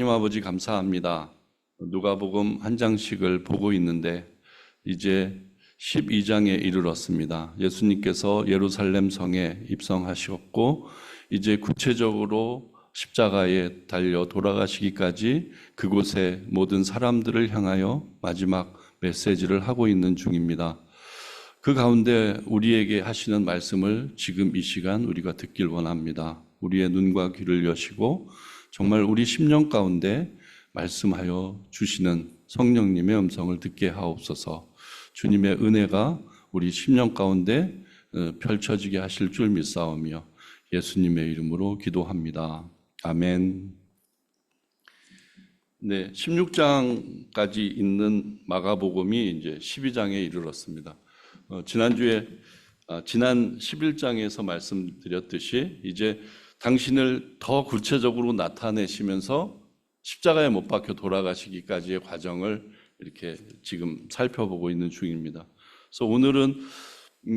하나님 아버지 감사합니다. 누가복음 한 장씩을 보고 있는데 이제 12장에 이르렀습니다. 예수님께서 예루살렘 성에 입성하셨고 이제 구체적으로 십자가에 달려 돌아가시기까지 그곳에 모든 사람들을 향하여 마지막 메시지를 하고 있는 중입니다. 그 가운데 우리에게 하시는 말씀을 지금 이 시간 우리가 듣길 원합니다. 우리의 눈과 귀를 여시고 정말 우리 심령 가운데 말씀하여 주시는 성령님의 음성을 듣게 하옵소서. 주님의 은혜가 우리 심령 가운데 펼쳐지게 하실 줄 믿사오며 예수님의 이름으로 기도합니다. 아멘. 네, 16장까지 있는 마가복음이 이제 12장에 이르렀습니다. 지난주에 지난 11장에서 말씀드렸듯이 이제 당신을 더 구체적으로 나타내시면서 십자가에 못 박혀 돌아가시기까지의 과정을 이렇게 지금 살펴보고 있는 중입니다. 그래서 오늘은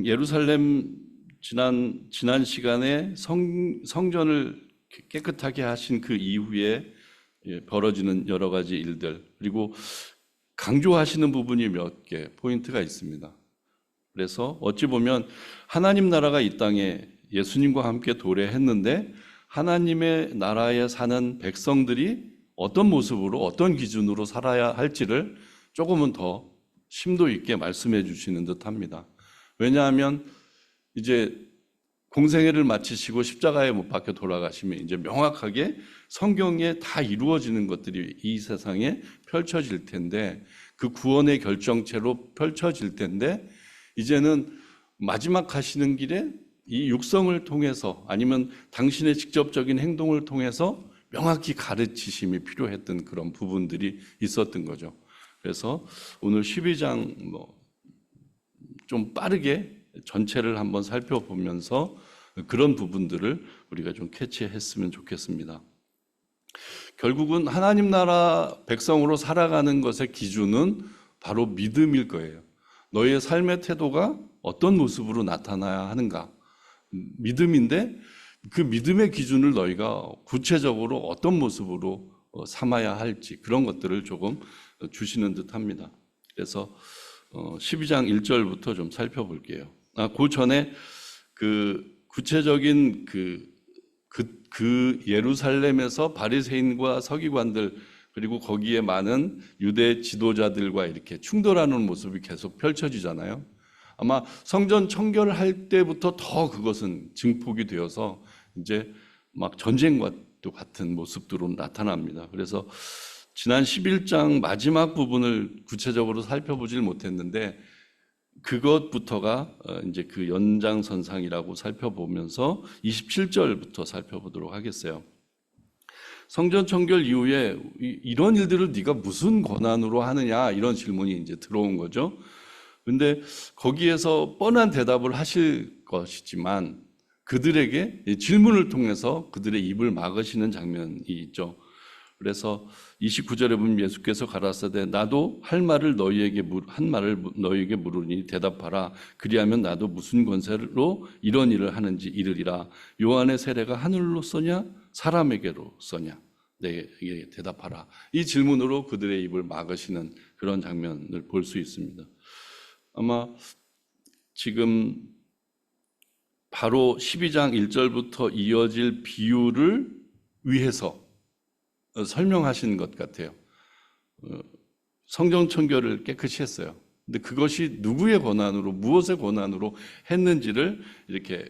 예루살렘 지난 시간에 성전을 깨끗하게 하신 그 이후에 벌어지는 여러 가지 일들, 그리고 강조하시는 부분이 몇 개 포인트가 있습니다. 그래서 어찌 보면 하나님 나라가 이 땅에 예수님과 함께 도래했는데 하나님의 나라에 사는 백성들이 어떤 모습으로 어떤 기준으로 살아야 할지를 조금은 더 심도 있게 말씀해 주시는 듯합니다. 왜냐하면 이제 공생애를 마치시고 십자가에 못 박혀 돌아가시면 이제 명확하게 성경에 다 이루어지는 것들이 이 세상에 펼쳐질 텐데, 그 구원의 결정체로 펼쳐질 텐데, 이제는 마지막 하시는 길에 이 육성을 통해서 아니면 당신의 직접적인 행동을 통해서 명확히 가르치심이 필요했던 그런 부분들이 있었던 거죠. 그래서 오늘 12장 좀 빠르게 전체를 한번 살펴보면서 그런 부분들을 우리가 좀 캐치했으면 좋겠습니다. 결국은 하나님 나라 백성으로 살아가는 것의 기준은 바로 믿음일 거예요. 너희의 삶의 태도가 어떤 모습으로 나타나야 하는가? 믿음인데 그 믿음의 기준을 너희가 구체적으로 어떤 모습으로 삼아야 할지 그런 것들을 조금 주시는 듯합니다. 그래서 12장 1절부터 좀 살펴볼게요. 그 전에 그 구체적인 그 예루살렘에서 바리새인과 서기관들 그리고 거기에 많은 유대 지도자들과 이렇게 충돌하는 모습이 계속 펼쳐지잖아요. 아마 성전 청결할 때부터 더 그것은 증폭이 되어서 이제 막 전쟁과도 같은 모습으로 나타납니다. 그래서 지난 11장 마지막 부분을 구체적으로 살펴보질 못했는데 그것부터가 이제 그 연장선상이라고 살펴보면서 27절부터 살펴보도록 하겠어요. 성전 청결 이후에 이런 일들을 네가 무슨 권한으로 하느냐 이런 질문이 이제 들어온 거죠. 근데 거기에서 뻔한 대답을 하실 것이지만 그들에게 질문을 통해서 그들의 입을 막으시는 장면이 있죠. 그래서 29절에 보면 예수께서 가라사대 나도 한 말을 너희에게 물으니 대답하라. 그리하면 나도 무슨 권세로 이런 일을 하는지 이르리라. 요한의 세례가 하늘로서냐 사람에게로서냐 내게 대답하라. 이 질문으로 그들의 입을 막으시는 그런 장면을 볼 수 있습니다. 아마 지금 바로 12장 1절부터 이어질 비유를 위해서 설명하신 것 같아요. 성전 청결을 깨끗이 했어요. 근데 그것이 누구의 권한으로 무엇의 권한으로 했는지를 이렇게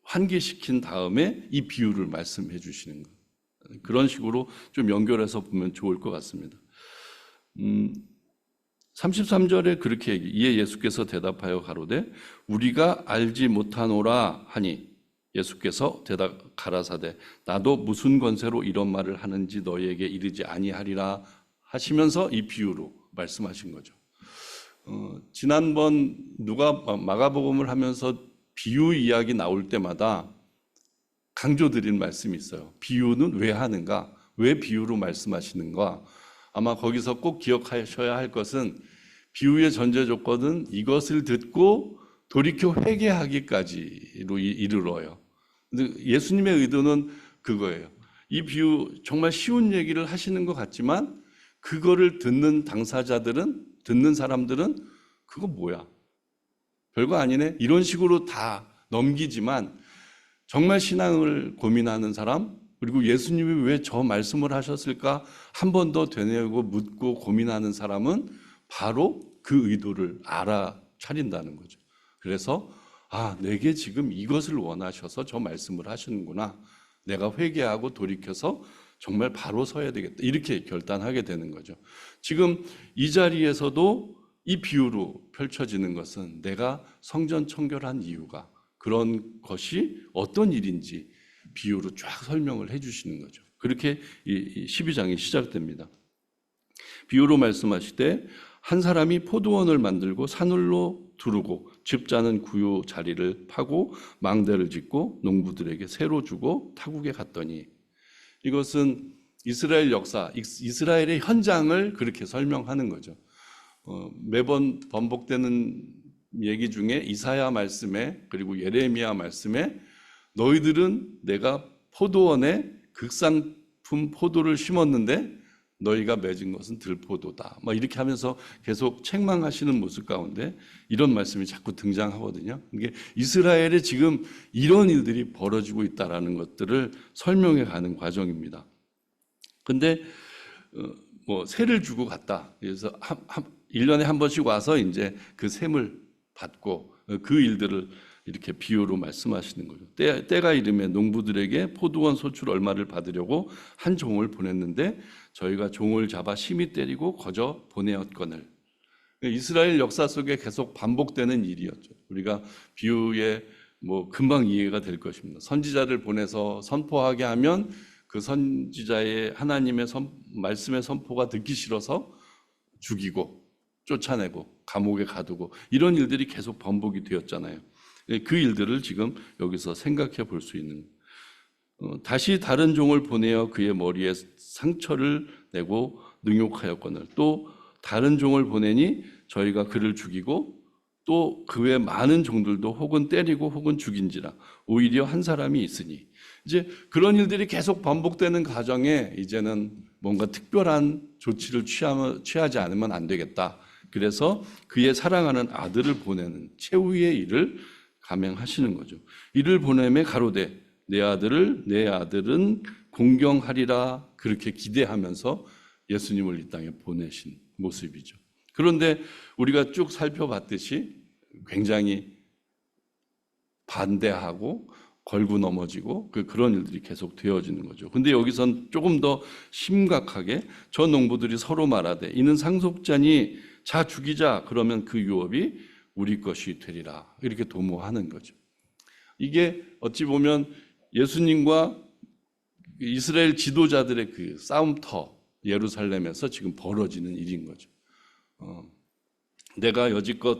환기시킨 다음에 이 비유를 말씀해 주시는 것. 그런 식으로 좀 연결해서 보면 좋을 것 같습니다. 33절에 그렇게 이에 예수께서 대답하여 가로되 우리가 알지 못하노라 하니 예수께서 가라사대 나도 무슨 권세로 이런 말을 하는지 너희에게 이르지 아니하리라 하시면서 이 비유로 말씀하신 거죠. 지난번 마가복음을 하면서 비유 이야기 나올 때마다 강조드린 말씀이 있어요. 비유는 왜 하는가? 왜 비유로 말씀하시는가? 아마 거기서 꼭 기억하셔야 할 것은 비유의 전제 조건은 이것을 듣고 돌이켜 회개하기까지로 이르러요. 근데 예수님의 의도는 그거예요. 이 비유 정말 쉬운 얘기를 하시는 것 같지만 그거를 듣는 당사자들은, 듣는 사람들은 그거 뭐야? 별거 아니네? 이런 식으로 다 넘기지만 정말 신앙을 고민하는 사람, 그리고 예수님이 왜 저 말씀을 하셨을까 한 번 더 되뇌고 묻고 고민하는 사람은 바로 그 의도를 알아차린다는 거죠. 그래서 내게 지금 이것을 원하셔서 저 말씀을 하시는구나. 내가 회개하고 돌이켜서 정말 바로 서야 되겠다. 이렇게 결단하게 되는 거죠. 지금 이 자리에서도 이 비유로 펼쳐지는 것은 내가 성전 청결한 이유가, 그런 것이 어떤 일인지 비유로 쫙 설명을 해주시는 거죠. 그렇게 이 12장이 시작됩니다. 비유로 말씀하시되 한 사람이 포도원을 만들고 산울로 두르고 즙자는 구유 자리를 파고 망대를 짓고 농부들에게 새로 주고 타국에 갔더니, 이것은 이스라엘 역사, 이스라엘의 현장을 그렇게 설명하는 거죠. 매번 반복되는 얘기 중에 이사야 말씀에, 그리고 예레미야 말씀에 너희들은 내가 포도원에 극상품 포도를 심었는데 너희가 맺은 것은 들포도다. 이렇게 하면서 계속 책망하시는 모습 가운데 이런 말씀이 자꾸 등장하거든요. 이게 이스라엘에 지금 이런 일들이 벌어지고 있다라는 것들을 설명해 가는 과정입니다. 근데 세를 주고 갔다. 그래서 1년에 한 번씩 와서 이제 그 셈을 받고 그 일들을 이렇게 비유로 말씀하시는 거죠. 때가 이르매 농부들에게 포도원 소출 얼마를 받으려고 한 종을 보냈는데 저희가 종을 잡아 심히 때리고 거저 보내었거늘. 이스라엘 역사 속에 계속 반복되는 일이었죠. 우리가 비유에 금방 이해가 될 것입니다. 선지자를 보내서 선포하게 하면 그 선지자의 하나님의 말씀의 선포가 듣기 싫어서 죽이고 쫓아내고 감옥에 가두고 이런 일들이 계속 반복이 되었잖아요. 그 일들을 지금 여기서 생각해 볼 수 있는, 다시 다른 종을 보내어 그의 머리에 상처를 내고 능욕하였거늘 또 다른 종을 보내니 저희가 그를 죽이고 또 그 외 많은 종들도 혹은 때리고 혹은 죽인지라 오히려 한 사람이 있으니, 이제 그런 일들이 계속 반복되는 가정에 이제는 뭔가 특별한 조치를 취하지 않으면 안 되겠다. 그래서 그의 사랑하는 아들을 보내는 최후의 일을 감행하시는 거죠. 이를 보내매 가로되 내 아들은 공경하리라, 그렇게 기대하면서 예수님을 이 땅에 보내신 모습이죠. 그런데 우리가 쭉 살펴봤듯이 굉장히 반대하고 걸고 넘어지고 그런 일들이 계속 되어지는 거죠. 근데 여기선 조금 더 심각하게 저 농부들이 서로 말하되 이는 상속자니 자 죽이자, 그러면 그 유업이 우리 것이 되리라, 이렇게 도모하는 거죠. 이게 어찌 보면 예수님과 이스라엘 지도자들의 그 싸움터, 예루살렘에서 지금 벌어지는 일인 거죠. 내가 여지껏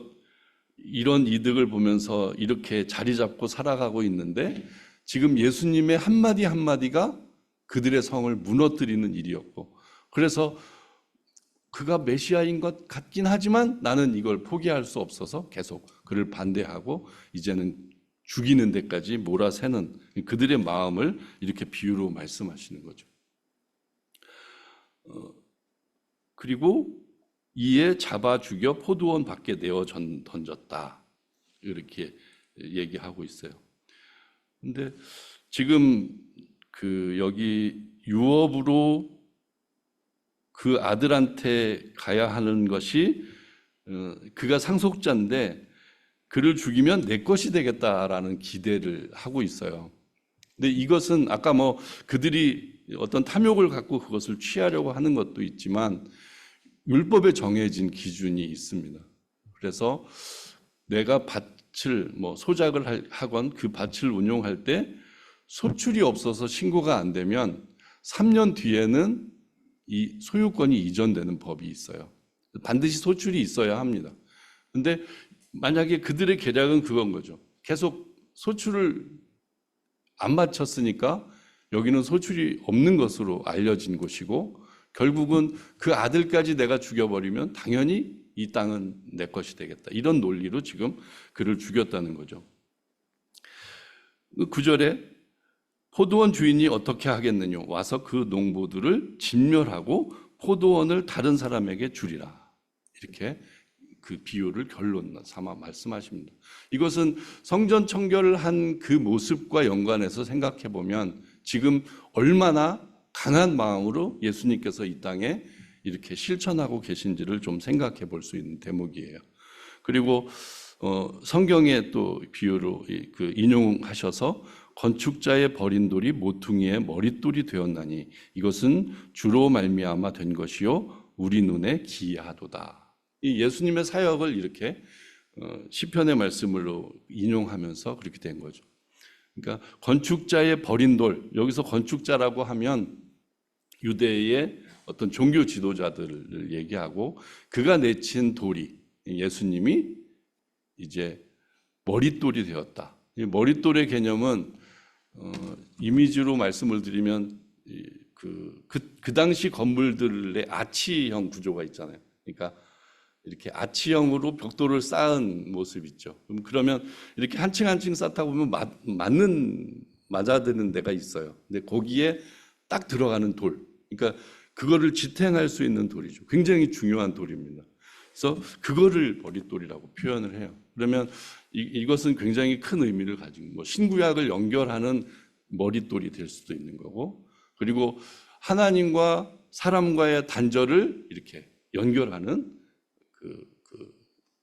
이런 이득을 보면서 이렇게 자리 잡고 살아가고 있는데 지금 예수님의 한마디 한마디가 그들의 성을 무너뜨리는 일이었고, 그래서 그가 메시아인 것 같긴 하지만 나는 이걸 포기할 수 없어서 계속 그를 반대하고 이제는 죽이는 데까지 몰아세는 그들의 마음을 이렇게 비유로 말씀하시는 거죠. 그리고 이에 잡아 죽여 포도원 밖에 내어 던졌다, 이렇게 얘기하고 있어요. 근데 지금 여기 유업으로 그 아들한테 가야 하는 것이 그가 상속자인데 그를 죽이면 내 것이 되겠다라는 기대를 하고 있어요. 근데 이것은 아까 그들이 어떤 탐욕을 갖고 그것을 취하려고 하는 것도 있지만 율법에 정해진 기준이 있습니다. 그래서 내가 밭을 소작을 하건 그 밭을 운용할 때 소출이 없어서 신고가 안 되면 3년 뒤에는 이 소유권이 이전되는 법이 있어요. 반드시 소출이 있어야 합니다. 근데 만약에 그들의 계략은 그건 거죠. 계속 소출을 안 마쳤으니까 여기는 소출이 없는 것으로 알려진 곳이고, 결국은 그 아들까지 내가 죽여버리면 당연히 이 땅은 내 것이 되겠다, 이런 논리로 지금 그를 죽였다는 거죠. 9절에 포도원 주인이 어떻게 하겠느냐? 와서 그 농부들을 진멸하고 포도원을 다른 사람에게 주리라. 이렇게 그 비유를 결론 삼아 말씀하십니다. 이것은 성전 청결을 한 그 모습과 연관해서 생각해 보면 지금 얼마나 강한 마음으로 예수님께서 이 땅에 이렇게 실천하고 계신지를 좀 생각해 볼 수 있는 대목이에요. 그리고 성경에 또 비유로 인용하셔서 건축자의 버린 돌이 모퉁이의 머릿돌이 되었나니 이것은 주로 말미암아 된 것이요 우리 눈에 기이하도다. 이 예수님의 사역을 이렇게 시편의 말씀으로 인용하면서 그렇게 된 거죠. 그러니까 건축자의 버린 돌, 여기서 건축자라고 하면 유대의 어떤 종교 지도자들을 얘기하고 그가 내친 돌이 예수님이 이제 머릿돌이 되었다. 이 머릿돌의 개념은 이미지로 말씀을 드리면 그 당시 건물들의 아치형 구조가 있잖아요. 그러니까 이렇게 아치형으로 벽돌을 쌓은 모습 있죠. 그러면 이렇게 한 층 한 층 쌓다 보면 맞아드는 데가 있어요. 근데 거기에 딱 들어가는 돌. 그러니까 그거를 지탱할 수 있는 돌이죠. 굉장히 중요한 돌입니다. 그래서 그거를 머릿돌이라고 표현을 해요. 그러면 이것은 굉장히 큰 의미를 가진 신구약을 연결하는 머릿돌이 될 수도 있는 거고, 그리고 하나님과 사람과의 단절을 이렇게 연결하는 그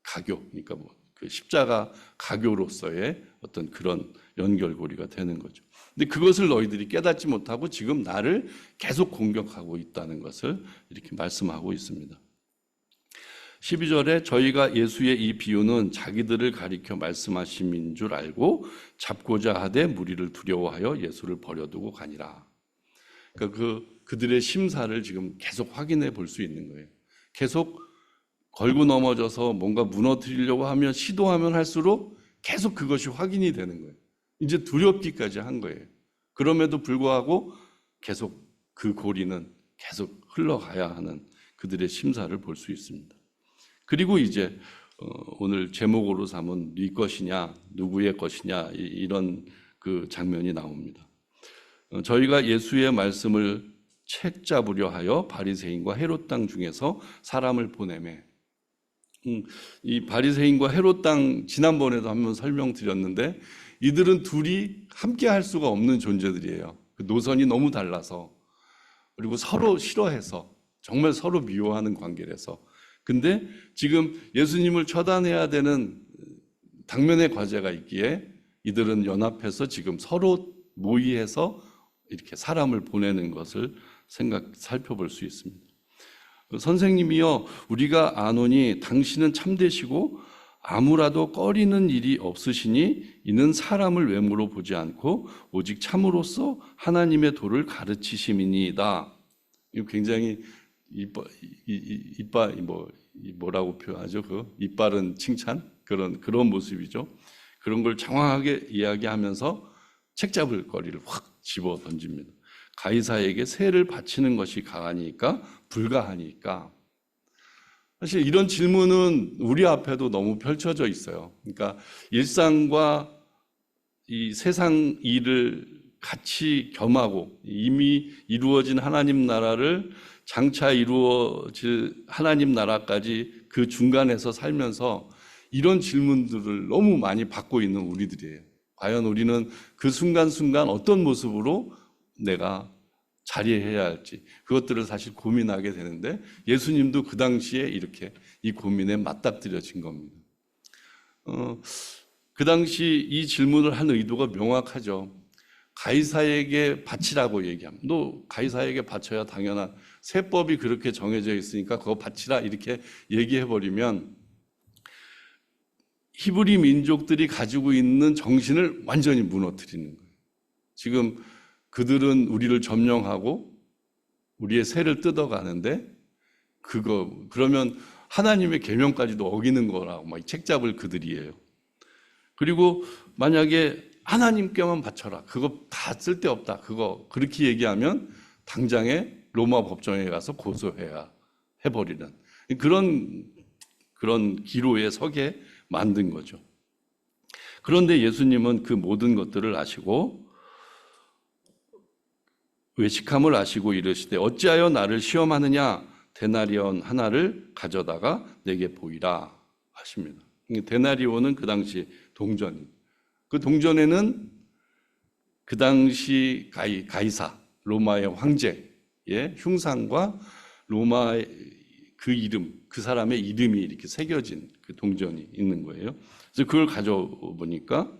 가교, 그러니까 그 십자가 가교로서의 어떤 그런 연결고리가 되는 거죠. 근데 그것을 너희들이 깨닫지 못하고 지금 나를 계속 공격하고 있다는 것을 이렇게 말씀하고 있습니다. 12절에 저희가 예수의 이 비유는 자기들을 가리켜 말씀하심인 줄 알고 잡고자 하되 무리를 두려워하여 예수를 버려두고 가니라. 그러니까 그들의 심사를 지금 계속 확인해 볼 수 있는 거예요. 계속 걸고 넘어져서 뭔가 무너뜨리려고 하면 시도하면 할수록 계속 그것이 확인이 되는 거예요. 이제 두렵기까지 한 거예요. 그럼에도 불구하고 계속 그 고리는 계속 흘러가야 하는 그들의 심사를 볼 수 있습니다. 그리고 이제 오늘 제목으로 삼은 네 것이냐 누구의 것이냐 이런 그 장면이 나옵니다. 저희가 예수의 말씀을 책 잡으려 하여 바리새인과 헤롯 땅 중에서 사람을 보내매. 이 바리새인과 헤롯 땅 지난번에도 한번 설명드렸는데 이들은 둘이 함께 할 수가 없는 존재들이에요. 그 노선이 너무 달라서, 그리고 서로 싫어해서, 정말 서로 미워하는 관계라서. 근데 지금 예수님을 처단해야 되는 당면의 과제가 있기에 이들은 연합해서 지금 서로 모의해서 이렇게 사람을 보내는 것을 살펴볼 수 있습니다. 선생님이여, 우리가 아노니 당신은 참되시고 아무라도 꺼리는 일이 없으시니 이는 사람을 외모로 보지 않고 오직 참으로써 하나님의 도를 가르치심이니이다. 이거 굉장히 뭐라고 표현하죠? 그 이빨은 칭찬? 그런 모습이죠. 그런 걸 장황하게 이야기하면서 책 잡을 거리를 확 집어 던집니다. 가이사에게 세를 바치는 것이 가하니까 불가하니까. 사실 이런 질문은 우리 앞에도 너무 펼쳐져 있어요. 그러니까 일상과 이 세상 일을 같이 겸하고 이미 이루어진 하나님 나라를 장차 이루어질 하나님 나라까지 그 중간에서 살면서 이런 질문들을 너무 많이 받고 있는 우리들이에요. 과연 우리는 그 순간순간 어떤 모습으로 내가 자리해야 할지 그것들을 사실 고민하게 되는데 예수님도 그 당시에 이렇게 이 고민에 맞닥뜨려진 겁니다. 그 당시 이 질문을 한 의도가 명확하죠. 가이사에게 바치라고 얘기하면 너 가이사에게 바쳐야 당연한 세법이 그렇게 정해져 있으니까 그거 바치라 이렇게 얘기해버리면 히브리 민족들이 가지고 있는 정신을 완전히 무너뜨리는 거예요. 지금 그들은 우리를 점령하고 우리의 세를 뜯어가는데 그러면 하나님의 계명까지도 어기는 거라고 막 책 잡을 그들이에요. 그리고 만약에 하나님께만 바쳐라. 그거 다 쓸데없다. 그거 그렇게 얘기하면 당장에 로마 법정에 가서 고소해야 해버리는 그런 기로에 서게 만든 거죠. 그런데 예수님은 그 모든 것들을 아시고 외식함을 아시고 이르시되 어찌하여 나를 시험하느냐 데나리온 하나를 가져다가 내게 보이라 하십니다. 데나리온은 그 당시 동전. 그 동전에는 그 당시 가이사 로마의 황제의 흉상과 로마의 그 이름, 그 사람의 이름이 이렇게 새겨진 그 동전이 있는 거예요. 그래서 그걸 가져보니까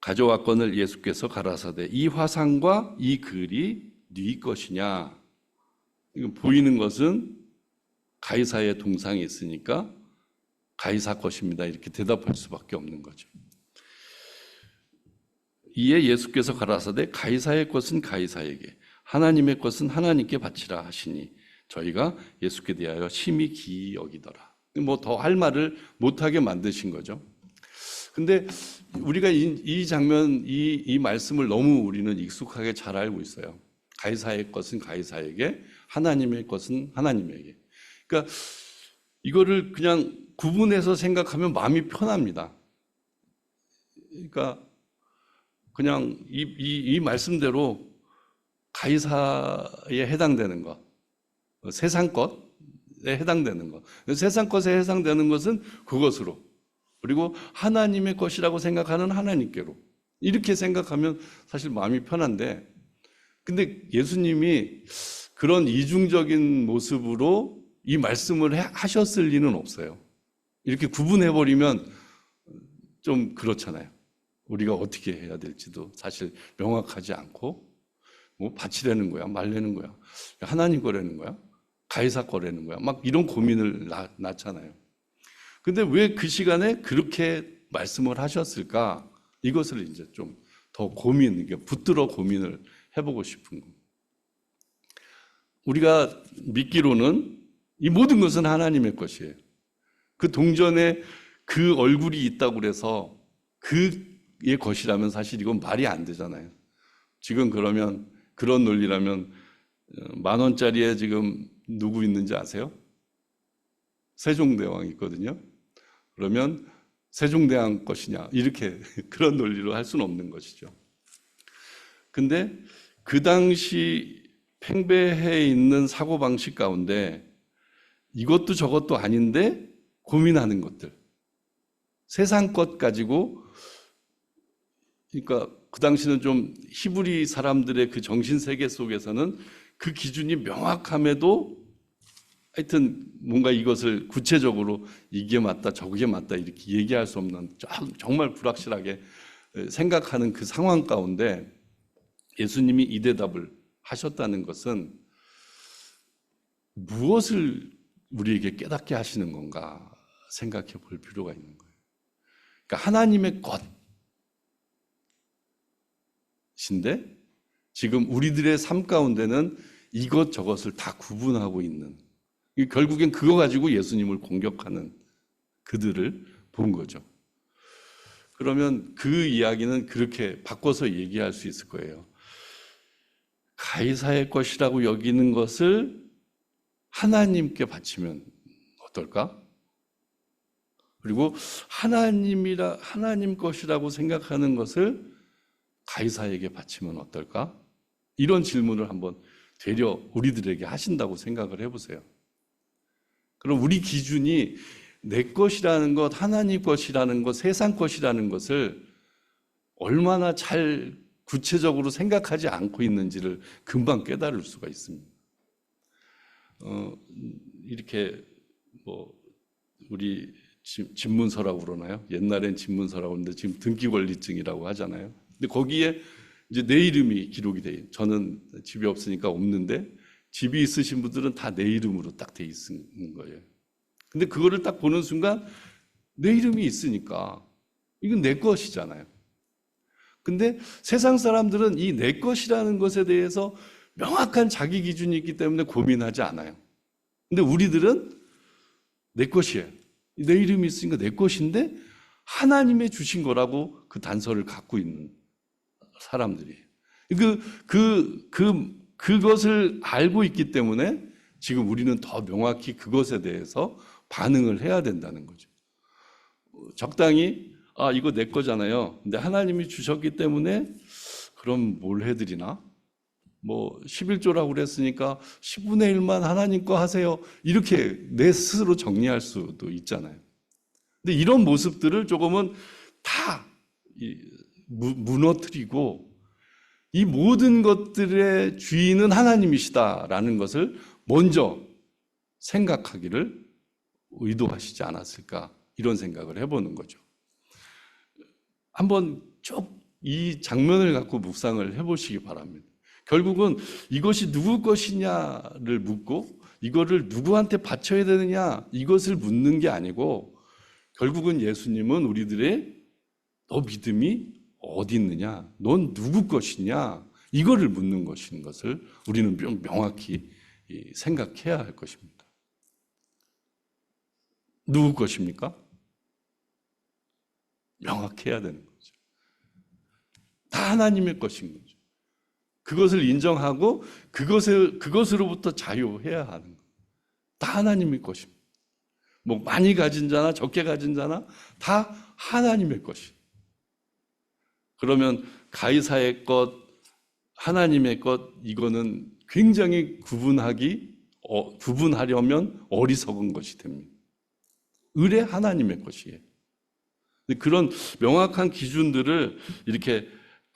가져왔거늘 예수께서 가라사대 이 화상과 이 글이 네 것이냐? 이거 보이는 것은 가이사의 동상이 있으니까 가이사 것입니다. 이렇게 대답할 수밖에 없는 거죠. 이에 예수께서 가라사대 가이사의 것은 가이사에게 하나님의 것은 하나님께 바치라 하시니 저희가 예수께 대하여 심히 기이 여기더라. 뭐 더 할 말을 못하게 만드신 거죠. 근데 우리가 이 장면, 이 말씀을 너무 우리는 익숙하게 잘 알고 있어요. 가이사의 것은 가이사에게, 하나님의 것은 하나님에게. 그러니까 이거를 그냥 구분해서 생각하면 마음이 편합니다. 그러니까 그냥 이 말씀대로 가이사에 해당되는 것, 세상 것에 해당되는 것, 세상 것에 해당되는 것은 그것으로, 그리고 하나님의 것이라고 생각하는 하나님께로, 이렇게 생각하면 사실 마음이 편한데, 근데 예수님이 그런 이중적인 모습으로 이 말씀을 하셨을 리는 없어요. 이렇게 구분해버리면 좀 그렇잖아요. 우리가 어떻게 해야 될지도 사실 명확하지 않고, 뭐 바치라는 거야, 말라는 거야, 하나님 거라는 거야, 가이사 거라는 거야, 막 이런 고민을 낳잖아요. 근데 왜 그 시간에 그렇게 말씀을 하셨을까? 이것을 이제 좀 더 붙들어 고민을 해보고 싶은 겁니다. 우리가 믿기로는 이 모든 것은 하나님의 것이에요. 그 동전에 그 얼굴이 있다고 그래서 그의 것이라면 사실 이건 말이 안 되잖아요. 지금 그러면 그런 논리라면 10,000원짜리에 지금 누구 있는지 아세요? 세종대왕 있거든요. 그러면 세종대왕 것이냐, 이렇게 그런 논리로 할 수는 없는 것이죠. 근데 그 당시 팽배해 있는 사고방식 가운데 이것도 저것도 아닌데 고민하는 것들, 세상 것 가지고, 그러니까 그 당시는 좀 히브리 사람들의 그 정신세계 속에서는 그 기준이 명확함에도 하여튼 뭔가 이것을 구체적으로 이게 맞다 저게 맞다 이렇게 얘기할 수 없는 정말 불확실하게 생각하는 그 상황 가운데 예수님이 이 대답을 하셨다는 것은 무엇을 우리에게 깨닫게 하시는 건가 생각해 볼 필요가 있는 거예요. 그러니까 하나님의 것인데 지금 우리들의 삶 가운데는 이것저것을 다 구분하고 있는, 결국엔 그거 가지고 예수님을 공격하는 그들을 본 거죠. 그러면 그 이야기는 그렇게 바꿔서 얘기할 수 있을 거예요. 가이사의 것이라고 여기는 것을 하나님께 바치면 어떨까? 그리고 하나님 것이라고 생각하는 것을 가이사에게 바치면 어떨까? 이런 질문을 한번 되려 우리들에게 하신다고 생각을 해보세요. 그럼 우리 기준이 내 것이라는 것, 하나님 것이라는 것, 세상 것이라는 것을 얼마나 잘 구체적으로 생각하지 않고 있는지를 금방 깨달을 수가 있습니다. 이렇게 뭐 우리 집문서라고 그러나요? 옛날엔 집문서라고 하는데 지금 등기권리증이라고 하잖아요. 근데 거기에 이제 내 이름이 기록이 돼요. 저는 집이 없으니까 없는데 집이 있으신 분들은 다 내 이름으로 딱 돼 있는 거예요. 근데 그거를 딱 보는 순간 내 이름이 있으니까 이건 내 것이잖아요. 근데 세상 사람들은 이 내 것이라는 것에 대해서 명확한 자기 기준이 있기 때문에 고민하지 않아요. 근데 우리들은 내 것이에요. 내 이름이 있으니까 내 것인데 하나님의 주신 거라고 그 단서를 갖고 있는 사람들이에요. 그것을 알고 있기 때문에 지금 우리는 더 명확히 그것에 대해서 반응을 해야 된다는 거죠. 적당히 이거 내 거잖아요. 근데 하나님이 주셨기 때문에 그럼 뭘 해드리나? 뭐 11조라고 그랬으니까 10분의 1만 하나님 거 하세요. 이렇게 내 스스로 정리할 수도 있잖아요. 근데 이런 모습들을 조금은 다 무너뜨리고 이 모든 것들의 주인은 하나님이시다라는 것을 먼저 생각하기를 의도하시지 않았을까, 이런 생각을 해보는 거죠. 한번 쭉 이 장면을 갖고 묵상을 해보시기 바랍니다. 결국은 이것이 누구 것이냐를 묻고 이거를 누구한테 바쳐야 되느냐, 이것을 묻는 게 아니고, 결국은 예수님은 우리들의 너 믿음이 어디 있느냐, 넌 누구 것이냐, 이거를 묻는 것인 것을 우리는 명확히 생각해야 할 것입니다. 누구 것입니까? 명확해야 되는 거죠. 다 하나님의 것인 거죠. 그것을 인정하고 그것으로부터 자유해야 하는 거예요. 다 하나님의 것입니다. 뭐 많이 가진 자나 적게 가진 자나 다 하나님의 것이에요. 그러면 가이사의 것, 하나님의 것, 이거는 굉장히 구분하려면 어리석은 것이 됩니다. 의뢰 하나님의 것이에요. 그런 명확한 기준들을 이렇게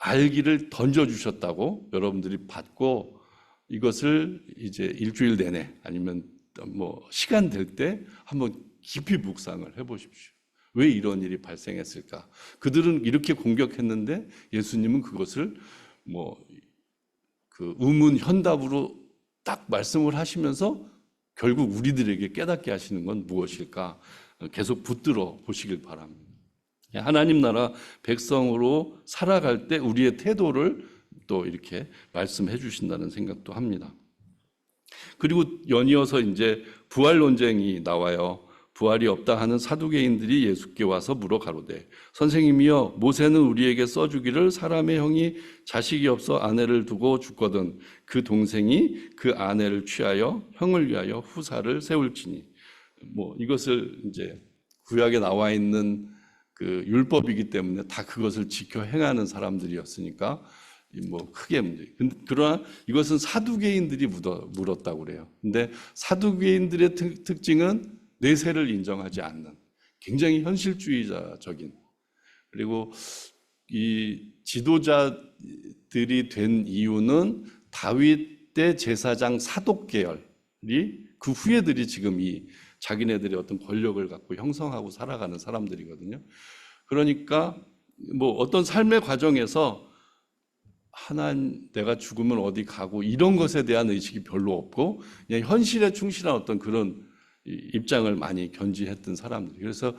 알기를 던져주셨다고 여러분들이 받고, 이것을 이제 일주일 내내 아니면 뭐 시간 될 때 한번 깊이 묵상을 해보십시오. 왜 이런 일이 발생했을까? 그들은 이렇게 공격했는데 예수님은 그것을 뭐 그 의문현답으로 딱 말씀을 하시면서 결국 우리들에게 깨닫게 하시는 건 무엇일까? 계속 붙들어 보시길 바랍니다. 하나님 나라 백성으로 살아갈 때 우리의 태도를 또 이렇게 말씀해 주신다는 생각도 합니다. 그리고 연이어서 이제 부활 논쟁이 나와요. 부활이 없다 하는 사두개인들이 예수께 와서 물어 가로되 선생님이여, 모세는 우리에게 써주기를 사람의 형이 자식이 없어 아내를 두고 죽거든 그 동생이 그 아내를 취하여 형을 위하여 후사를 세울지니. 뭐 이것을 이제 구약에 나와 있는 그 율법이기 때문에 다 그것을 지켜 행하는 사람들이었으니까 뭐 크게 문제. 그러나 이것은 사두개인들이 물었다고 그래요. 근데 사두개인들의 특징은 내세를 인정하지 않는, 굉장히 현실주의자적인, 그리고 이 지도자들이 된 이유는 다윗 때 제사장 사독 계열이 그 후예들이 지금 이 자기네들의 어떤 권력을 갖고 형성하고 살아가는 사람들이거든요. 그러니까 뭐 어떤 삶의 과정에서 내가 죽으면 어디 가고 이런 것에 대한 의식이 별로 없고 그냥 현실에 충실한 어떤 그런 입장을 많이 견지했던 사람들이, 그래서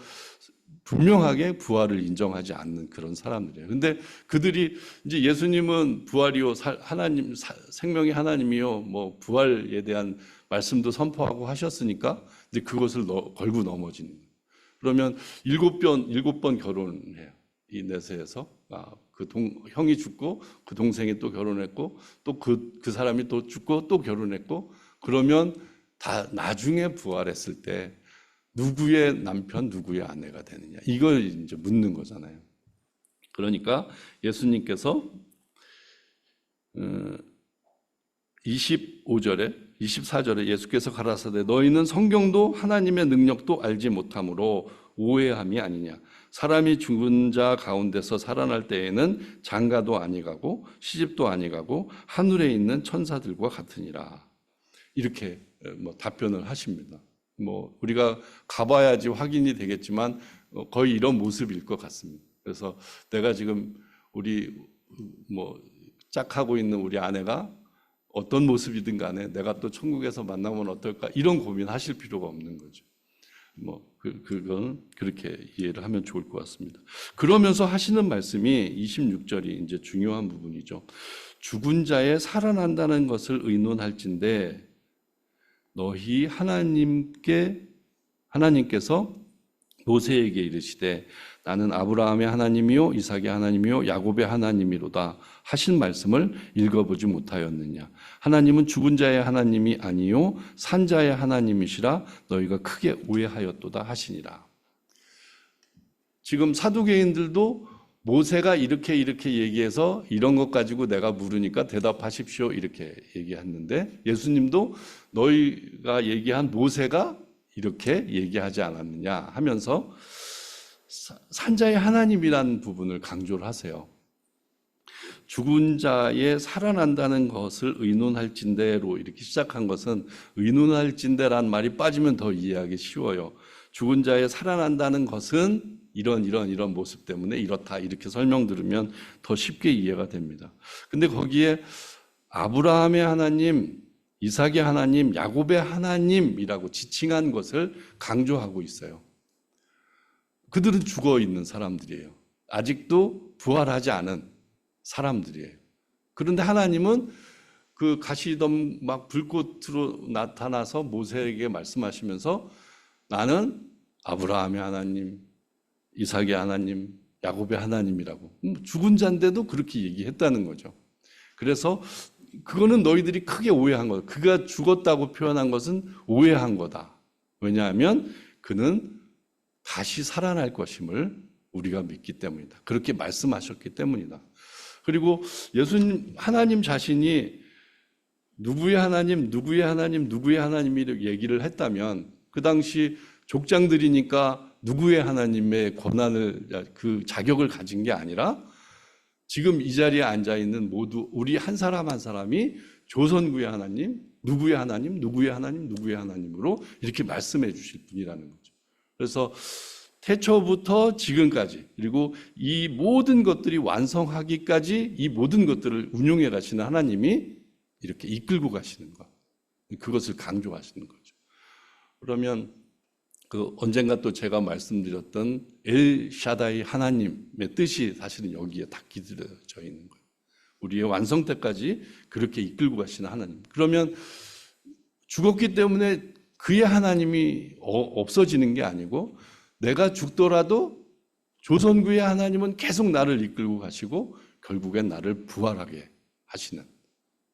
분명하게 부활을 인정하지 않는 그런 사람들이에요. 근데 그들이 이제 예수님은 부활이요, 하나님, 생명이 하나님이요, 뭐 부활에 대한 말씀도 선포하고 하셨으니까 이제 그것을 걸고 넘어지는 거예요. 그러면 일곱 번 결혼해요. 이 내세에서 형이 죽고 그 동생이 또 결혼했고 또 그 사람이 또 죽고 또 결혼했고, 그러면 다 나중에 부활했을 때 누구의 남편, 누구의 아내가 되느냐, 이걸 이제 묻는 거잖아요. 그러니까 예수님께서 24절에 예수께서 가라사대 너희는 성경도 하나님의 능력도 알지 못함으로 오해함이 아니냐. 사람이 죽은 자 가운데서 살아날 때에는 장가도 아니가고 시집도 아니가고 하늘에 있는 천사들과 같으니라. 이렇게 뭐 답변을 하십니다. 뭐 우리가 가봐야지 확인이 되겠지만 거의 이런 모습일 것 같습니다. 그래서 내가 지금 우리 뭐 짝하고 있는 우리 아내가 어떤 모습이든 간에 내가 또 천국에서 만나면 어떨까, 이런 고민하실 필요가 없는 거죠. 뭐 그건 그렇게 이해를 하면 좋을 것 같습니다. 그러면서 하시는 말씀이 26절이 이제 중요한 부분이죠. 죽은 자의 살아난다는 것을 의논할진대 너희 하나님께서 모세에게 이르시되 나는 아브라함의 하나님이요 이삭의 하나님이요 야곱의 하나님이로다 하신 말씀을 읽어보지 못하였느냐. 하나님은 죽은 자의 하나님이 아니요 산 자의 하나님이시라 너희가 크게 오해하였도다 하시니라. 지금 사두개인들도 모세가 이렇게 얘기해서 이런 것 가지고 내가 물으니까 대답하십시오 이렇게 얘기했는데 예수님도 너희가 얘기한 모세가 이렇게 얘기하지 않았느냐 하면서 산자의 하나님이라는 부분을 강조를 하세요. 죽은 자의 살아난다는 것을 의논할진대로 이렇게 시작한 것은 의논할진대란 말이 빠지면 더 이해하기 쉬워요. 죽은 자의 살아난다는 것은 이런 모습 때문에 이렇다 이렇게 설명 들으면 더 쉽게 이해가 됩니다. 근데 거기에 아브라함의 하나님, 이삭의 하나님, 야곱의 하나님이라고 지칭한 것을 강조하고 있어요. 그들은 죽어 있는 사람들이에요. 아직도 부활하지 않은 사람들이에요. 그런데 하나님은 그 가시덤 막 불꽃으로 나타나서 모세에게 말씀하시면서 나는 아브라함의 하나님, 이삭의 하나님, 야곱의 하나님이라고 죽은 자인데도 그렇게 얘기했다는 거죠. 그래서 그거는 너희들이 크게 오해한 거다. 그가 죽었다고 표현한 것은 오해한 거다. 왜냐하면 그는 다시 살아날 것임을 우리가 믿기 때문이다. 그렇게 말씀하셨기 때문이다. 그리고 예수님 하나님 자신이 누구의 하나님, 누구의 하나님, 누구의 하나님이 얘기를 했다면 그 당시 족장들이니까 누구의 하나님의 권한을 그 자격을 가진 게 아니라 지금 이 자리에 앉아 있는 모두 우리 한 사람 한 사람이 조선구의 하나님, 누구의 하나님, 누구의 하나님, 누구의 하나님으로 이렇게 말씀해 주실 분이라는 거죠. 그래서 태초부터 지금까지 그리고 이 모든 것들이 완성하기까지 이 모든 것들을 운용해 가시는 하나님이 이렇게 이끌고 가시는 것, 그것을 강조하시는 거죠. 그러면 그 언젠가 또 제가 말씀드렸던 엘샤다이 하나님의 뜻이 사실은 여기에 다 기들어져 있는 거예요. 우리의 완성 때까지 그렇게 이끌고 가시는 하나님. 그러면 죽었기 때문에 그의 하나님이 없어지는 게 아니고 내가 죽더라도 조선구의 하나님은 계속 나를 이끌고 가시고 결국엔 나를 부활하게 하시는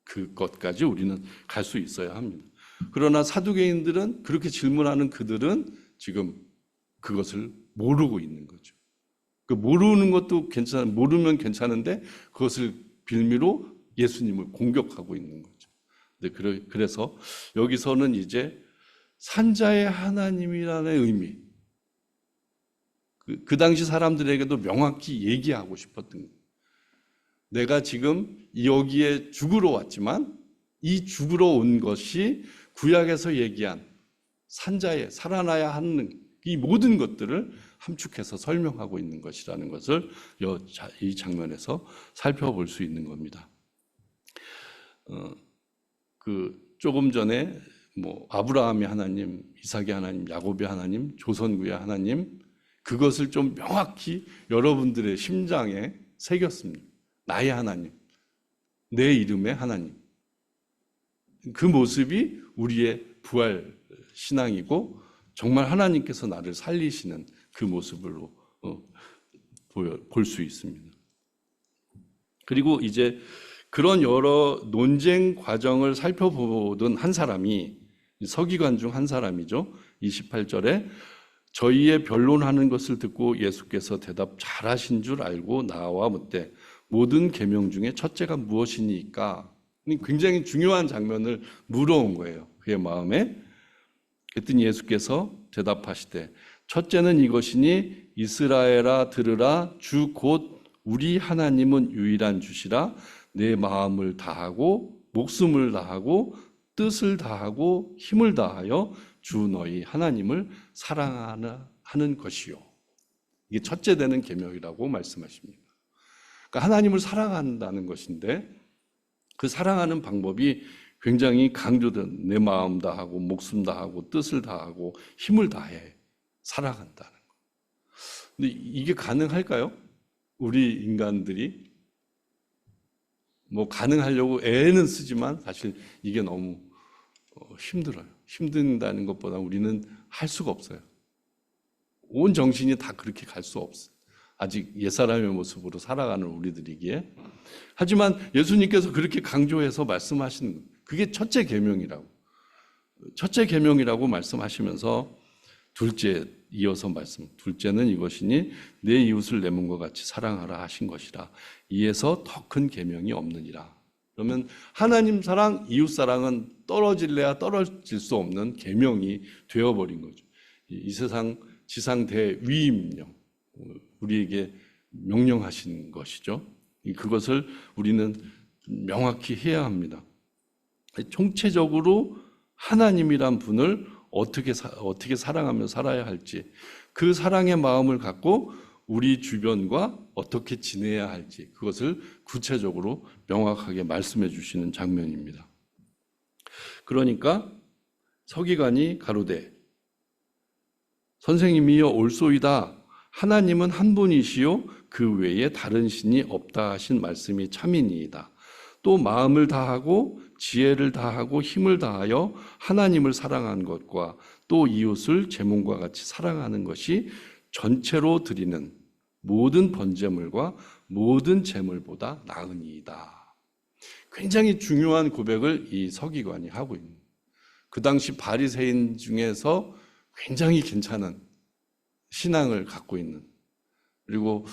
그것까지 우리는 갈 수 있어야 합니다. 그러나 사두개인들은 그렇게 질문하는 그들은 지금 그것을 모르고 있는 거죠. 그 모르는 것도 모르면 괜찮은데 그것을 빌미로 예수님을 공격하고 있는 거죠. 그래서 여기서는 이제 산자의 하나님이라는 의미, 그 당시 사람들에게도 명확히 얘기하고 싶었던 거예요. 내가 지금 여기에 죽으러 왔지만 이 죽으러 온 것이 구약에서 얘기한 산자의 살아나야 하는 이 모든 것들을 함축해서 설명하고 있는 것이라는 것을 이 장면에서 살펴볼 수 있는 겁니다. 조금 전에 아브라함의 하나님, 이삭의 하나님, 야곱의 하나님, 조선구의 하나님 그것을 좀 명확히 여러분들의 심장에 새겼습니다. 나의 하나님, 내 이름의 하나님. 그 모습이 우리의 부활 신앙이고 정말 하나님께서 나를 살리시는 그 모습으로 볼 수 있습니다. 그리고 이제 그런 여러 논쟁 과정을 살펴보던 한 사람이 서기관 중 한 사람이죠. 28절에 저희의 변론하는 것을 듣고 예수께서 대답 잘하신 줄 알고 나와 묻되 모든 계명 중에 첫째가 무엇이니까? 굉장히 중요한 장면을 물어온 거예요. 그의 마음에. 그랬더니 예수께서 대답하시되 첫째는 이것이니 이스라엘아 들으라 주 곧 우리 하나님은 유일한 주시라 내 마음을 다하고 목숨을 다하고 뜻을 다하고 힘을 다하여 주 너희 하나님을 사랑하는 것이요. 이게 첫째 되는 계명이라고 말씀하십니다. 그러니까 하나님을 사랑한다는 것인데 그 사랑하는 방법이 굉장히 강조된 내 마음 다하고 목숨 다하고 뜻을 다하고 힘을 다해 사랑한다는 거. 근데 이게 가능할까요? 우리 인간들이 가능하려고 애는 쓰지만 사실 이게 너무 힘들어요. 힘든다는 것보다 우리는 할 수가 없어요. 온 정신이 다 그렇게 갈 수 없어요. 아직 옛사람의 모습으로 살아가는 우리들이기에. 하지만 예수님께서 그렇게 강조해서 말씀하시는 거예요. 그게 첫째 계명이라고. 첫째 계명이라고 말씀하시면서 둘째 이어서 둘째는 이것이니 내 이웃을 내 몸과 같이 사랑하라 하신 것이라. 이에서 더 큰 계명이 없느니라. 그러면 하나님 사랑, 이웃 사랑은 떨어질래야 떨어질 수 없는 계명이 되어버린 거죠. 이 세상 지상 대위임령, 우리에게 명령하신 것이죠. 그것을 우리는 명확히 해야 합니다. 총체적으로 하나님이란 분을 어떻게 사랑하며 살아야 할지, 그 사랑의 마음을 갖고 우리 주변과 어떻게 지내야 할지, 그것을 구체적으로 명확하게 말씀해 주시는 장면입니다. 그러니까 서기관이 가로되 선생님이여 올소이다. 하나님은 한 분이시요 그 외에 다른 신이 없다 하신 말씀이 참이니이다. 또 마음을 다하고 지혜를 다하고 힘을 다하여 하나님을 사랑하는 것과 또 이웃을 제 몸과 같이 사랑하는 것이 전체로 드리는 모든 번제물과 모든 제물보다 나으니이다. 굉장히 중요한 고백을 이 서기관이 하고 있는, 그 당시 바리새인 중에서 굉장히 괜찮은 신앙을 갖고 있는, 그리고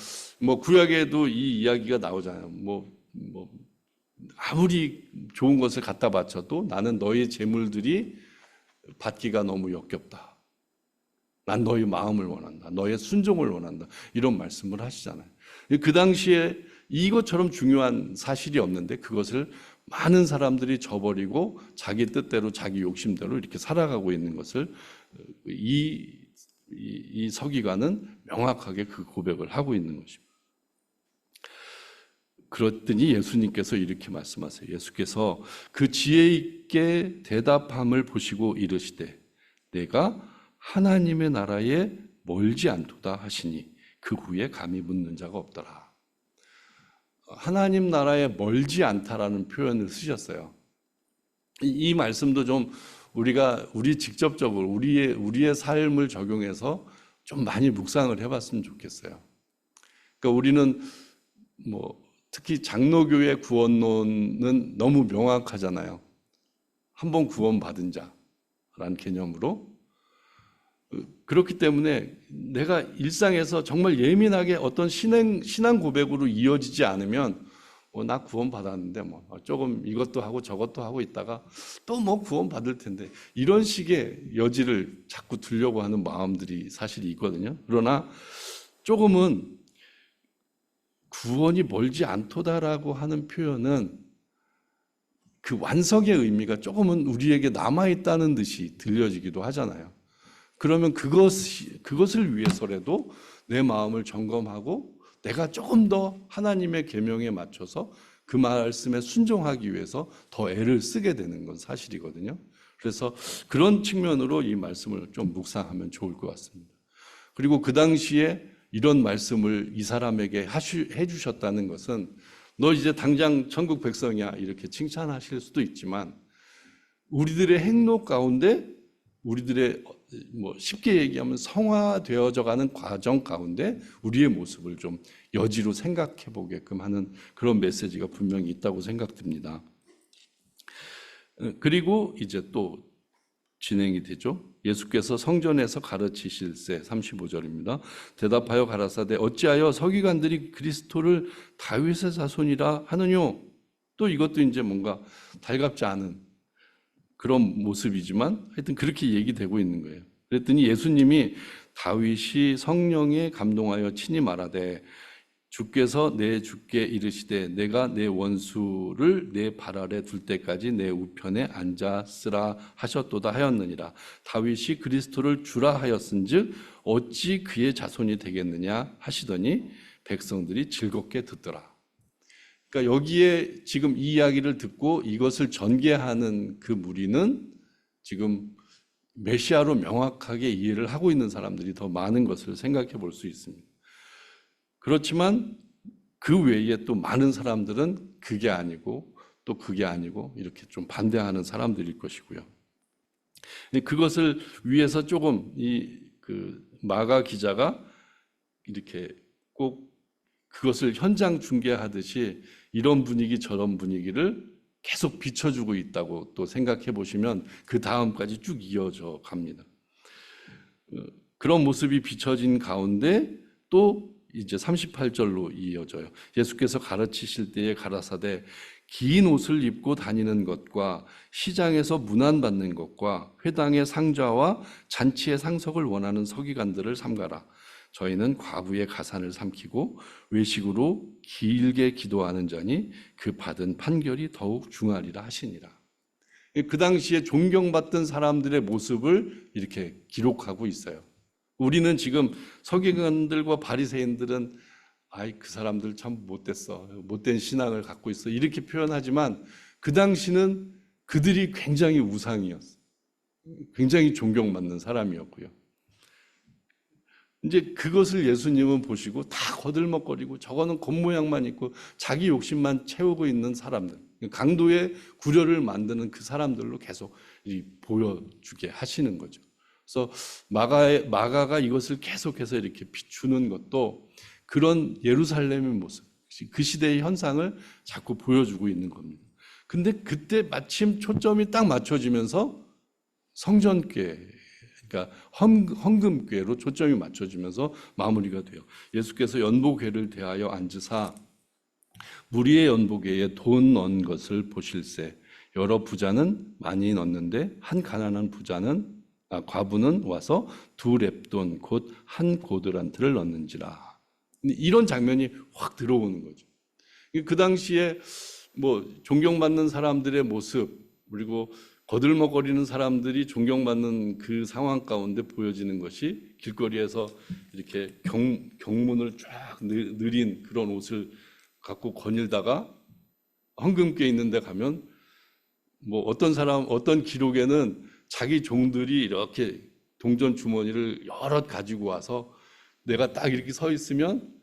구약에도 이 이야기가 나오잖아요. 아무리 좋은 것을 갖다 바쳐도 나는 너의 제물들이 받기가 너무 역겹다. 난 너의 마음을 원한다. 너의 순종을 원한다. 이런 말씀을 하시잖아요. 그 당시에 이것처럼 중요한 사실이 없는데 그것을 많은 사람들이 저버리고 자기 뜻대로 자기 욕심대로 이렇게 살아가고 있는 것을 이 서기관은 명확하게 그 고백을 하고 있는 것입니다. 그랬더니 예수님께서 이렇게 말씀하세요. 예수께서 그 지혜 있게 대답함을 보시고 이르시되 내가 하나님의 나라에 멀지 않도다 하시니 그 후에 감히 묻는 자가 없더라. 하나님 나라에 멀지 않다라는 표현을 쓰셨어요. 이 말씀도 좀 우리 직접적으로 우리의 삶을 적용해서 좀 많이 묵상을 해봤으면 좋겠어요. 그러니까 우리는 특히 장로교의 구원론은 너무 명확하잖아요. 한 번 구원받은 자라는 개념으로. 그렇기 때문에 내가 일상에서 정말 예민하게 어떤 신앙 고백으로 이어지지 않으면 나 구원받았는데 조금 이것도 하고 저것도 하고 있다가 또 구원받을 텐데, 이런 식의 여지를 자꾸 두려고 하는 마음들이 사실 있거든요. 그러나 조금은 구원이 멀지 않도다라고 하는 표현은 그 완성의 의미가 조금은 우리에게 남아있다는 듯이 들려지기도 하잖아요. 그러면 그것을 위해서라도 내 마음을 점검하고 내가 조금 더 하나님의 계명에 맞춰서 그 말씀에 순종하기 위해서 더 애를 쓰게 되는 건 사실이거든요. 그래서 그런 측면으로 이 말씀을 좀 묵상하면 좋을 것 같습니다. 그리고 그 당시에 이런 말씀을 이 사람에게 해주셨다는 것은 너 이제 당장 천국 백성이야 이렇게 칭찬하실 수도 있지만 우리들의 행로 가운데 우리들의 쉽게 얘기하면 성화되어져 가는 과정 가운데 우리의 모습을 좀 여지로 생각해 보게끔 하는 그런 메시지가 분명히 있다고 생각됩니다. 그리고 이제 또 진행이 되죠. 예수께서 성전에서 가르치실세 35절입니다. 대답하여 가라사대 어찌하여 서기관들이 그리스도를 다윗의 자손이라 하느뇨. 또 이것도 이제 뭔가 달갑지 않은 그런 모습이지만 하여튼 그렇게 얘기되고 있는 거예요. 그랬더니 예수님이 다윗이 성령에 감동하여 친히 말하되 주께서 내 주께 이르시되 내가 내 원수를 내 발 아래 둘 때까지 내 우편에 앉았으라 하셨도다 하였느니라. 다윗이 그리스도를 주라 하였은즉 어찌 그의 자손이 되겠느냐 하시더니 백성들이 즐겁게 듣더라. 그러니까 여기에 지금 이 이야기를 듣고 이것을 전개하는 그 무리는 지금 메시아로 명확하게 이해를 하고 있는 사람들이 더 많은 것을 생각해 볼 수 있습니다. 그렇지만 그 외에 또 많은 사람들은 그게 아니고 또 그게 아니고 이렇게 좀 반대하는 사람들일 것이고요. 그것을 위해서 조금 그 마가 기자가 이렇게 꼭 그것을 현장 중계하듯이 이런 분위기 저런 분위기를 계속 비춰주고 있다고 또 생각해 보시면 그 다음까지 쭉 이어져 갑니다. 그런 모습이 비춰진 가운데 또 이제 38절로 이어져요. 예수께서 가르치실 때에 가라사대 긴 옷을 입고 다니는 것과 시장에서 문안받는 것과 회당의 상좌와 잔치의 상석을 원하는 서기관들을 삼가라. 저희는 과부의 가산을 삼키고 외식으로 길게 기도하는 자니 그 받은 판결이 더욱 중하리라 하시니라. 그 당시에 존경받던 사람들의 모습을 이렇게 기록하고 있어요. 우리는 지금 서기관들과 바리새인들은 아이 그 사람들 참 못됐어, 못된 신앙을 갖고 있어 이렇게 표현하지만 그 당시는 그들이 굉장히 우상이었어요. 굉장히 존경받는 사람이었고요. 이제 그것을 예수님은 보시고 다 거들먹거리고 저거는 겉모양만 있고 자기 욕심만 채우고 있는 사람들, 강도의 구려를 만드는 그 사람들로 계속 보여주게 하시는 거죠. 그래서 마가가 이것을 계속해서 이렇게 비추는 것도 그런 예루살렘의 모습, 그 시대의 현상을 자꾸 보여주고 있는 겁니다. 근데 그때 마침 초점이 딱 맞춰지면서 성전궤, 그러니까 헌금궤로 초점이 맞춰지면서 마무리가 돼요. 예수께서 연보궤를 대하여 앉으사 무리의 연보궤에 돈 넣은 것을 보실세 여러 부자는 많이 넣었는데 한 가난한 과부는 와서 두 렙돈 곧 한 고드란트를 넣는지라. 이런 장면이 확 들어오는 거죠. 그 당시에 뭐 존경받는 사람들의 모습 그리고 거들먹거리는 사람들이 존경받는 그 상황 가운데 보여지는 것이 길거리에서 이렇게 경문을 쫙 느린 그런 옷을 갖고 거닐다가 헌금궤 있는 데 가면 뭐 어떤 기록에는 자기 종들이 이렇게 동전 주머니를 여럿 가지고 와서 내가 딱 이렇게 서 있으면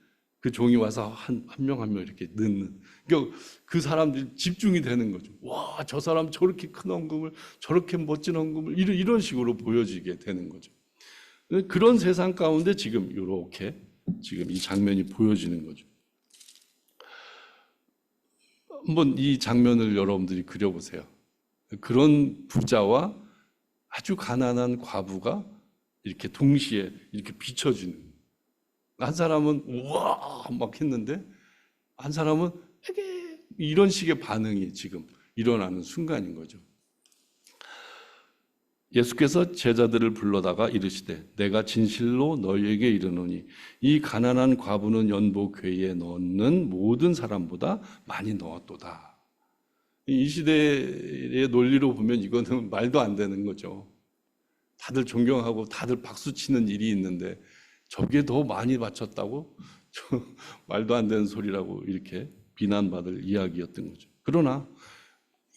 그 종이 와서 한 명 한 명 이렇게 넣는. 그러니까 그 사람들이 집중이 되는 거죠. 와, 저 사람 저렇게 큰 헌금을, 저렇게 멋진 헌금을 이런 식으로 보여지게 되는 거죠. 그런 세상 가운데 지금 이렇게 지금 이 장면이 보여지는 거죠. 한번 이 장면을 여러분들이 그려보세요. 그런 부자와 아주 가난한 과부가 이렇게 동시에 이렇게 비춰지는. 한 사람은 우와 막 했는데 한 사람은 에게 이런 식의 반응이 지금 일어나는 순간인 거죠. 예수께서 제자들을 불러다가 이르시되 내가 진실로 너희에게 이르노니 이 가난한 과부는 연보궤에 넣는 모든 사람보다 많이 넣었도다. 이 시대의 논리로 보면 이거는 말도 안 되는 거죠. 다들 존경하고 다들 박수치는 일이 있는데 저게 더 많이 바쳤다고? 말도 안 되는 소리라고 이렇게 비난받을 이야기였던 거죠. 그러나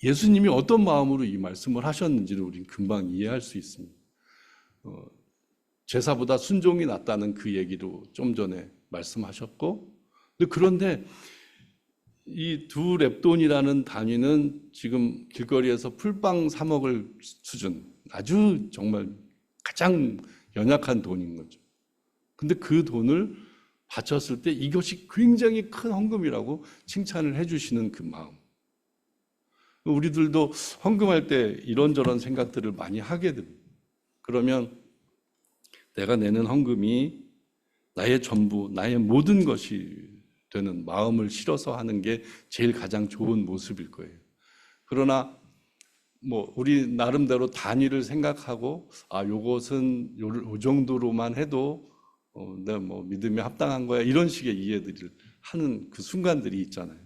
예수님이 어떤 마음으로 이 말씀을 하셨는지를 우리는 금방 이해할 수 있습니다. 제사보다 순종이 낫다는 그 얘기도 좀 전에 말씀하셨고, 그런데 이 두 렙돈이라는 단위는 지금 길거리에서 풀빵 사 먹을 수준, 아주 정말 가장 연약한 돈인 거죠. 근데 그 돈을 바쳤을 때 이것이 굉장히 큰 헌금이라고 칭찬을 해주시는 그 마음. 우리들도 헌금할 때 이런저런 생각들을 많이 하게 됩니다. 그러면 내가 내는 헌금이 나의 전부, 나의 모든 것이 되는 마음을 실어서 하는 게 제일 가장 좋은 모습일 거예요. 그러나 뭐 우리 나름대로 단위를 생각하고 요것은 요 정도로만 해도 내가 뭐 믿음에 합당한 거야 이런 식의 이해들을 하는 그 순간들이 있잖아요.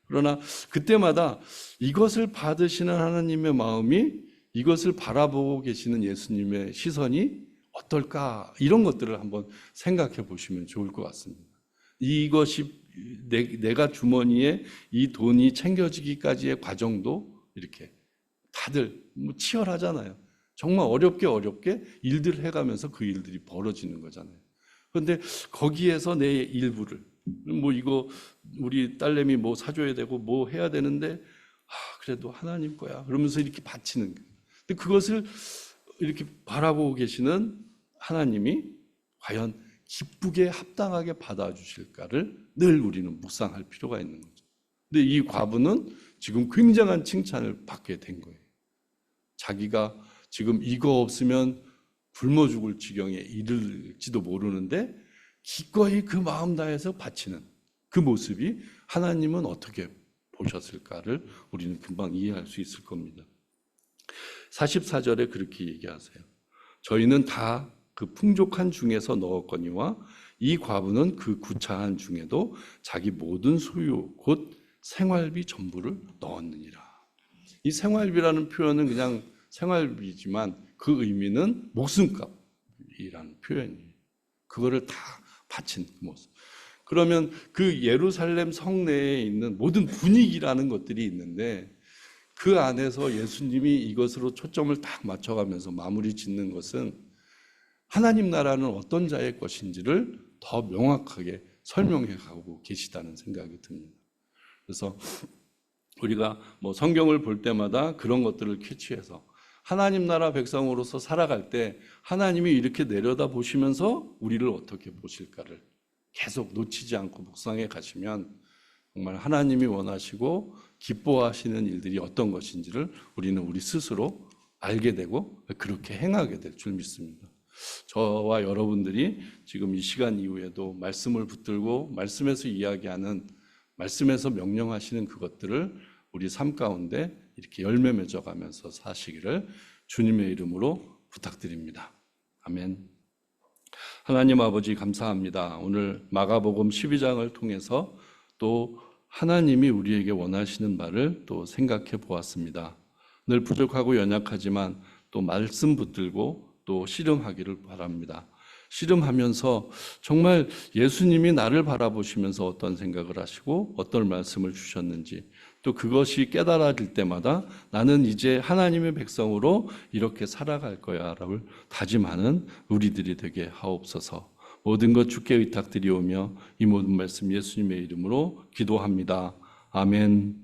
그러나 그때마다 이것을 받으시는 하나님의 마음이 이것을 바라보고 계시는 예수님의 시선이 어떨까 이런 것들을 한번 생각해 보시면 좋을 것 같습니다. 이것이 내가 주머니에 이 돈이 챙겨지기까지의 과정도 이렇게 다들 뭐 치열하잖아요. 정말 어렵게 일들을 해가면서 그 일들이 벌어지는 거잖아요. 그런데 거기에서 내 일부를 뭐 이거 우리 딸내미 뭐 사줘야 되고 뭐 해야 되는데 그래도 하나님 거야 그러면서 이렇게 바치는 거예요. 근데 그것을 이렇게 바라보고 계시는 하나님이 과연 기쁘게 합당하게 받아주실까를 늘 우리는 묵상할 필요가 있는 거죠. 근데 이 과부는 지금 굉장한 칭찬을 받게 된 거예요. 자기가 지금 이거 없으면 굶어 죽을 지경에 이를지도 모르는데 기꺼이 그 마음 다해서 바치는 그 모습이 하나님은 어떻게 보셨을까를 우리는 금방 이해할 수 있을 겁니다. 44절에 그렇게 얘기하세요. 저희는 다 그 풍족한 중에서 넣었거니와 이 과부는 그 구차한 중에도 자기 모든 소유 곧 생활비 전부를 넣었느니라. 이 생활비라는 표현은 그냥 생활비지만 그 의미는 목숨값이라는 표현이에요. 그거를 다 바친 그 모습. 그러면 그 예루살렘 성내에 있는 모든 분위기라는 것들이 있는데 그 안에서 예수님이 이것으로 초점을 딱 맞춰가면서 마무리 짓는 것은 하나님 나라는 어떤 자의 것인지를 더 명확하게 설명해 가고 계시다는 생각이 듭니다. 그래서 우리가 뭐 성경을 볼 때마다 그런 것들을 캐치해서 하나님 나라 백성으로서 살아갈 때 하나님이 이렇게 내려다 보시면서 우리를 어떻게 보실까를 계속 놓치지 않고 묵상해 가시면 정말 하나님이 원하시고 기뻐하시는 일들이 어떤 것인지를 우리는 우리 스스로 알게 되고 그렇게 행하게 될 줄 믿습니다. 저와 여러분들이 지금 이 시간 이후에도 말씀을 붙들고 말씀에서 이야기하는, 말씀에서 명령하시는 그것들을 우리 삶 가운데 이렇게 열매 맺어가면서 사시기를 주님의 이름으로 부탁드립니다. 아멘. 하나님 아버지 감사합니다. 오늘 마가복음 12장을 통해서 또 하나님이 우리에게 원하시는 바를 또 생각해 보았습니다. 늘 부족하고 연약하지만 또 말씀 붙들고 또 씨름하기를 바랍니다. 씨름하면서 정말 예수님이 나를 바라보시면서 어떤 생각을 하시고 어떤 말씀을 주셨는지 또 그것이 깨달아질 때마다 나는 이제 하나님의 백성으로 이렇게 살아갈 거야 라고 다짐하는 우리들이 되게 하옵소서. 모든 것 주께 의탁드리오며 이 모든 말씀 예수님의 이름으로 기도합니다. 아멘.